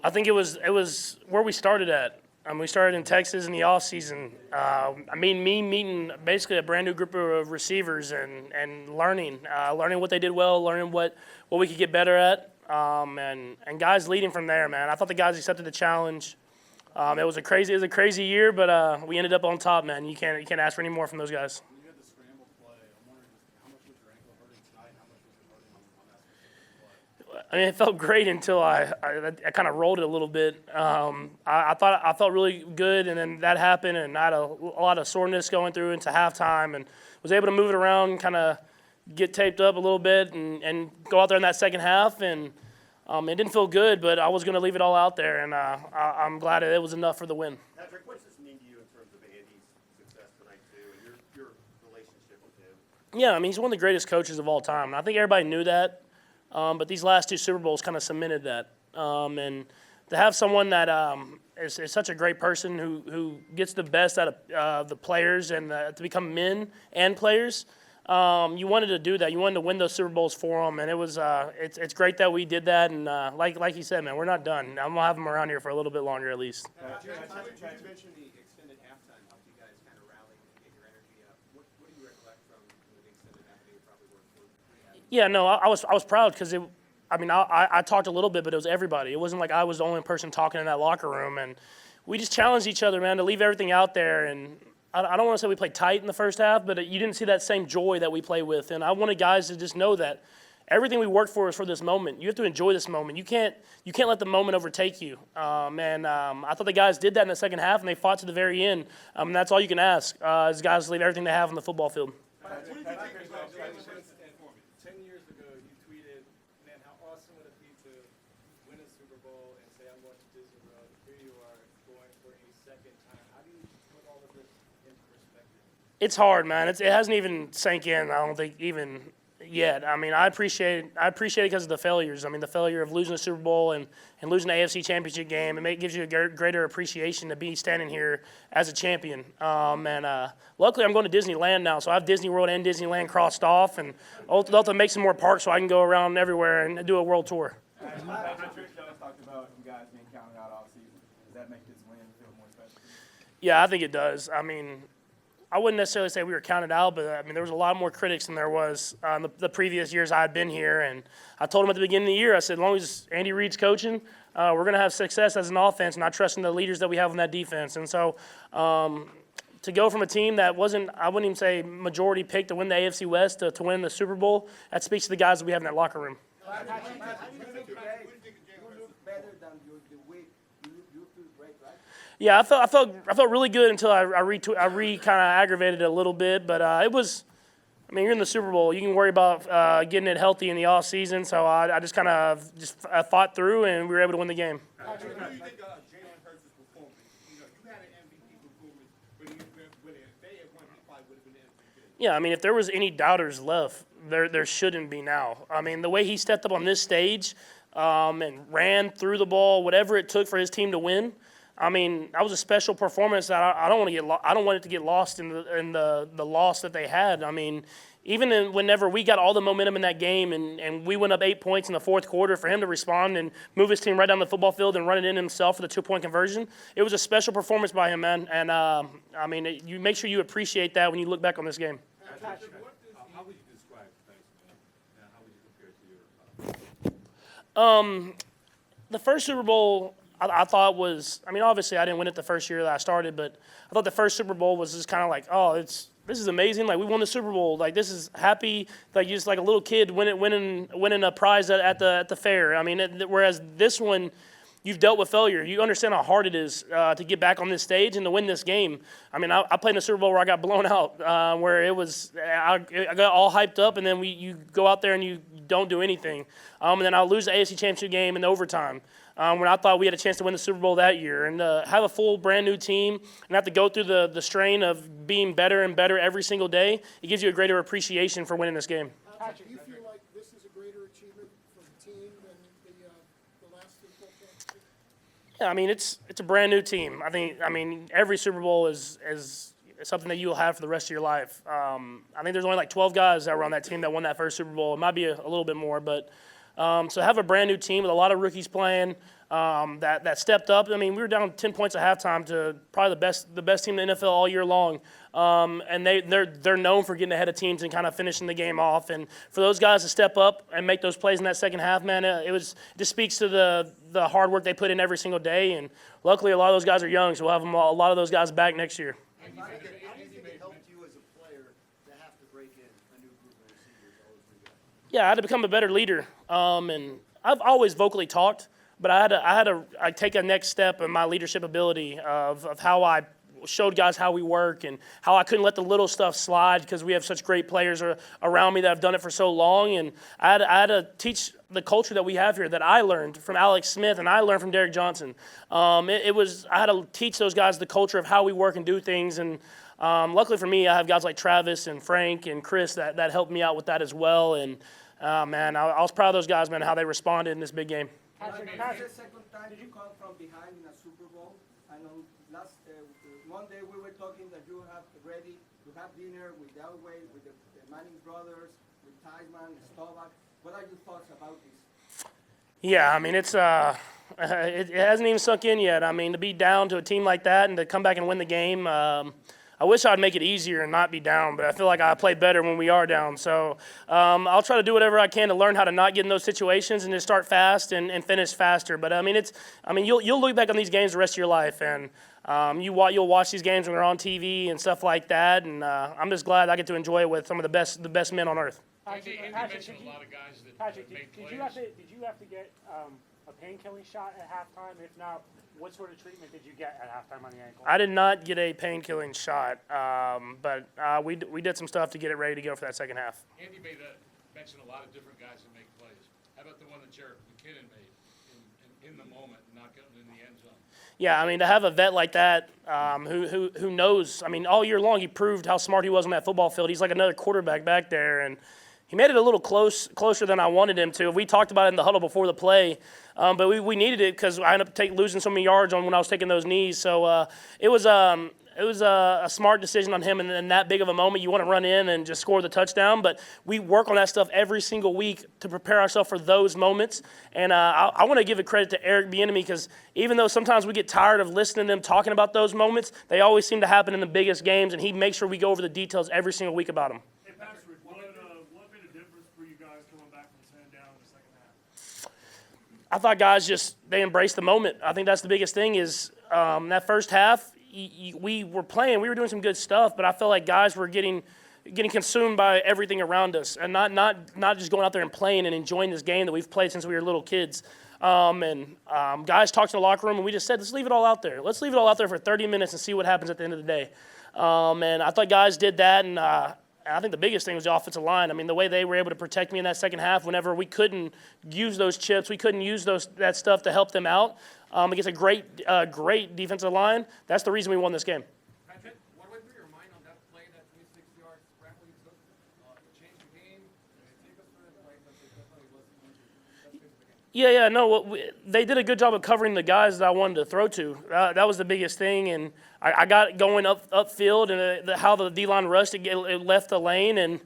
I think it was where we started at. We started in Texas in the off season. Meeting basically a brand new group of receivers and learning what they did well, learning what we could get better at, and guys leading from there. Man, I thought the guys accepted the challenge. It was a crazy year, but we ended up on top. Man, you can't ask for any more from those guys. When you had the scramble play, I'm wondering how much was your ankle hurting tonight? How much was it hurting on that specific play? I mean, it felt great until I kind of rolled it a little bit. I thought I felt really good, and then that happened, and I had a lot of soreness going through into halftime, and was able to move it around, kind of get taped up a little bit, and go out there in that second half, and it didn't feel good, but I was going to leave it all out there, and I'm glad it was enough for the win. Patrick, what does this mean to you in terms of Andy's success tonight too, and your relationship with him? Yeah, I mean, he's one of the greatest coaches of all time, and I think everybody knew that. But these last two Super Bowls kind of cemented that. And to have someone that is such a great person who gets the best out of the players and to become men and players, you wanted to do that. You wanted to win those Super Bowls for them, and it was it's great that we did that. And like you said, man, we're not done. I'm gonna have them around here for a little bit longer at least. You mentioned the extended halftime helped you guys kind of rally and get your energy up. What do you recollect from the extended halftime? You probably weren't fully. Yeah, no, I was proud because I talked a little bit, but it was everybody. It wasn't like I was the only person talking in that locker room, and we just challenged each other, man, to leave everything out there. And I don't want to say we played tight in the first half, but you didn't see that same joy that we play with. And I wanted guys to just know that everything we worked for is for this moment. You have to enjoy this moment. You can't let the moment overtake you. I thought the guys did that in the second half, and they fought to the very end. And that's all you can ask is guys leave everything they have on the football field. What did you think about James? 10 years ago, you tweeted, man, how awesome would it be to win a Super Bowl and say, I'm going to Disney World. Here you are going for a second time. How do you put all of this into perspective? It's hard, man. It hasn't even sank in, I don't think, even yet. I mean, I appreciate it because of the failures. I mean, the failure of losing the Super Bowl and losing the AFC Championship game, it gives you a greater appreciation to be standing here as a champion. Luckily, I'm going to Disneyland now, so I have Disney World and Disneyland crossed off, and I'll make some more parks so I can go around everywhere and do a world tour. Patrick Jones talked about you guys being counted out all season. Does that make this win feel more special? Yeah, I think it does. I mean, I wouldn't necessarily say we were counted out, but I mean there was a lot more critics than there was the previous years I had been here. And I told them at the beginning of the year, I said, as long as Andy Reid's coaching, we're going to have success as an offense, and I trust in the leaders that we have on that defense. And so to go from a team that wasn't, I wouldn't even say majority picked to win the AFC West to win the Super Bowl, that speaks to the guys that we have in that locker room. Yeah, I felt really good until I kind of aggravated it a little bit, but it was. I mean, you're in the Super Bowl. You can worry about getting it healthy in the off season. So I just kind of fought through, and we were able to win the game. How do you think Jalen Hurts' performance? You had an MVP performance, but if they had won, he probably would have been MVP. Yeah, I mean, if there was any doubters left, there shouldn't be now. I mean, the way he stepped up on this stage and ran through the ball, whatever it took for his team to win. I mean, that was a special performance that I don't want it to get lost in the loss that they had. I mean, even whenever we got all the momentum in that game and we went up 8 points in the fourth quarter, for him to respond and move his team right down the football field and run it in himself for the 2-point conversion, it was a special performance by him, man. And I mean, you make sure you appreciate that when you look back on this game. How would you describe thanks, man? And how would you compare it to your The first Super Bowl I thought was, I mean, obviously I didn't win it the first year that I started, but I thought the first Super Bowl was just kind of like, oh, this is amazing. Like, we won the Super Bowl. Like, this is happy. Like, you're just like a little kid winning a prize at the fair. I mean, whereas this one, you've dealt with failure. You understand how hard it is to get back on this stage and to win this game. I mean, I played in a Super Bowl where I got blown out, where it was I got all hyped up, and then you go out there and you don't do anything. And then I'll lose the AFC Championship game in overtime. When I thought we had a chance to win the Super Bowl that year, and have a full brand new team and have to go through the strain of being better and better every single day, it gives you a greater appreciation for winning this game. Patrick, do you feel like this is a greater achievement for the team than the last Super Bowl championship? Yeah, I mean it's a brand new team. I mean every Super Bowl is something that you'll have for the rest of your life. I think there's only like 12 guys that were on that team that won that first Super Bowl. It might be a little bit more, but So have a brand new team with a lot of rookies playing that stepped up. I mean, we were down 10 points at halftime to probably the best team in the NFL all year long. And they're known for getting ahead of teams and kind of finishing the game off. And for those guys to step up and make those plays in that second half, man, it just speaks to the hard work they put in every single day. And luckily, a lot of those guys are young, so we'll have a lot of those guys back next year. How do you think it helped you as a player to have to break in a new group of receivers all over again? Yeah, I had to become a better leader. And I've always vocally talked, but I had to take a next step in my leadership ability of how I showed guys how we work and how I couldn't let the little stuff slide because we have such great players around me that have done it for so long. And I had to teach the culture that we have here that I learned from Alex Smith and I learned from Derek Johnson. I had to teach those guys the culture of how we work and do things. And luckily for me, I have guys like Travis and Frank and Chris that helped me out with that as well. And man, I was proud of those guys, man, how they responded in this big game. Patrick, the second time you come from behind in a Super Bowl. I know last one day we were talking that you have ready to have dinner with Elway, with the Manning brothers, with Theismann, Staubach. What are your thoughts about this? Yeah, I mean, it hasn't even sunk in yet. I mean, to be down to a team like that and to come back and win the game, I wish I'd make it easier and not be down, but I feel like I play better when we are down. So I'll try to do whatever I can to learn how to not get in those situations and to start fast and finish faster. But I mean, you'll look back on these games the rest of your life, and you'll watch these games when they're on TV and stuff like that. And I'm just glad I get to enjoy it with some of the best men on earth. Andy mentioned a lot of guys that made plays. Did you have to get a pain-killing shot at halftime? If not, what sort of treatment did you get at halftime on the ankle? I did not get a pain-killing shot, but we did some stuff to get it ready to go for that second half. Andy mentioned a lot of different guys that make plays. How about the one that Jarrett McKinnon made in the moment, not getting in the end zone? Yeah, I mean, to have a vet like that who knows, I mean, all year long he proved how smart he was on that football field. He's like another quarterback back there, and he made it a little closer than I wanted him to. We talked about it in the huddle before the play, but we needed it because I ended up losing so many yards when I was taking those knees. So it was a smart decision on him, and in that big of a moment, you want to run in and just score the touchdown. But we work on that stuff every single week to prepare ourselves for those moments. And I want to give a credit to Eric Bieniemy because even though sometimes we get tired of listening to them talking about those moments, they always seem to happen in the biggest games, and he makes sure we go over the details every single week about them. Hey, Patrick, what made a difference for you guys coming back from 10 down in the second half? I thought guys they embraced the moment. I think that's the biggest thing is that first half, we were playing, we were doing some good stuff, but I felt like guys were getting consumed by everything around us and not just going out there and playing and enjoying this game that we've played since we were little kids. Guys talked in the locker room, and we just said, let's leave it all out there. Let's leave it all out there for 30 minutes and see what happens at the end of the day. And I thought guys did that, and I think the biggest thing was the offensive line. I mean, the way they were able to protect me in that second half whenever we couldn't use those chips, we couldn't use that stuff to help them out against a great defensive line. That's the reason we won this game. Patrick, what went through your mind on that play, that 26-yard scramble you took? Change the game? Take us through the play, but it definitely wasn't going to. Let's fix the game. Yeah, no, they did a good job of covering the guys that I wanted to throw to. That was the biggest thing, and I got going upfield, and how the D-line rushed, it left the lane, and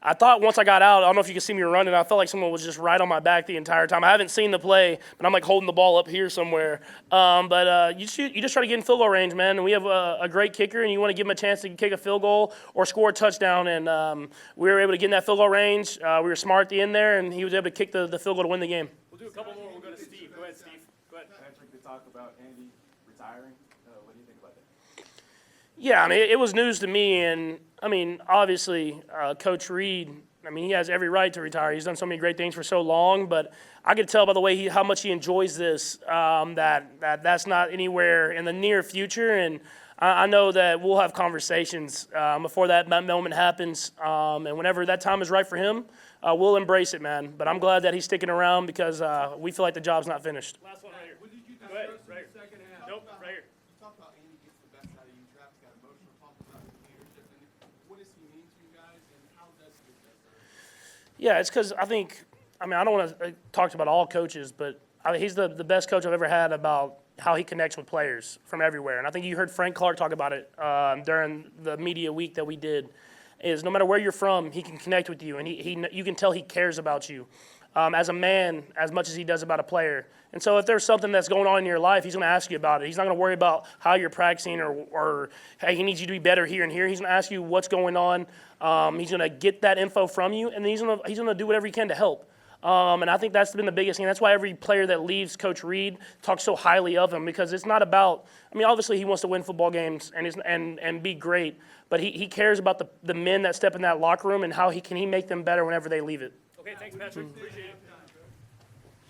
I thought once I got out, I don't know if you could see me running, I felt like someone was just right on my back the entire time. I haven't seen the play, but I'm like holding the ball up here somewhere. You just try to get in field goal range, man, and we have a great kicker, and you want to give him a chance to kick a field goal or score a touchdown, and we were able to get in that field goal range. We were smart at the end there, and he was able to kick the field goal to win the game. We'll do a couple more. We'll go to Steve. Go ahead, Steve. Go ahead. Patrick, to talk about Andy retiring, what do you think about that? Yeah, I mean, it was news to me, and I mean, obviously, Coach Reed, I mean, he has every right to retire. He's done so many great things for so long, but I could tell by the way how much he enjoys this that's not anywhere in the near future, and I know that we'll have conversations before that moment happens, and whenever that time is right for him, we'll embrace it, man. But I'm glad that he's sticking around because we feel like the job's not finished. Last one right here. What did you Go ahead. discuss in Right the second half? Nope, right here. You talked about Andy gets the best out of you. Travis got emotional, talked about his leadership. And what does he mean to you guys, and how does he get that out? Yeah, it's because I don't want to talk about all coaches, but he's the best coach I've ever had about how he connects with players from everywhere. And I think you heard Frank Clark talk about it during the media week that we did, is no matter where you're from, he can connect with you, and you can tell he cares about you. as a man as much as he does about a player. And so if there's something that's going on in your life, he's going to ask you about it. He's not going to worry about how you're practicing or hey, he needs you to be better here and here. He's going to ask you what's going on. He's going to get that info from you, and he's going to do whatever he can to help. And I think that's been the biggest thing. That's why every player that leaves Coach Reed talks so highly of him, because it's not about – I mean, obviously he wants to win football games and be great, but he cares about the men that step in that locker room and how he make them better whenever they leave it. Okay, thanks, Patrick. Appreciate it.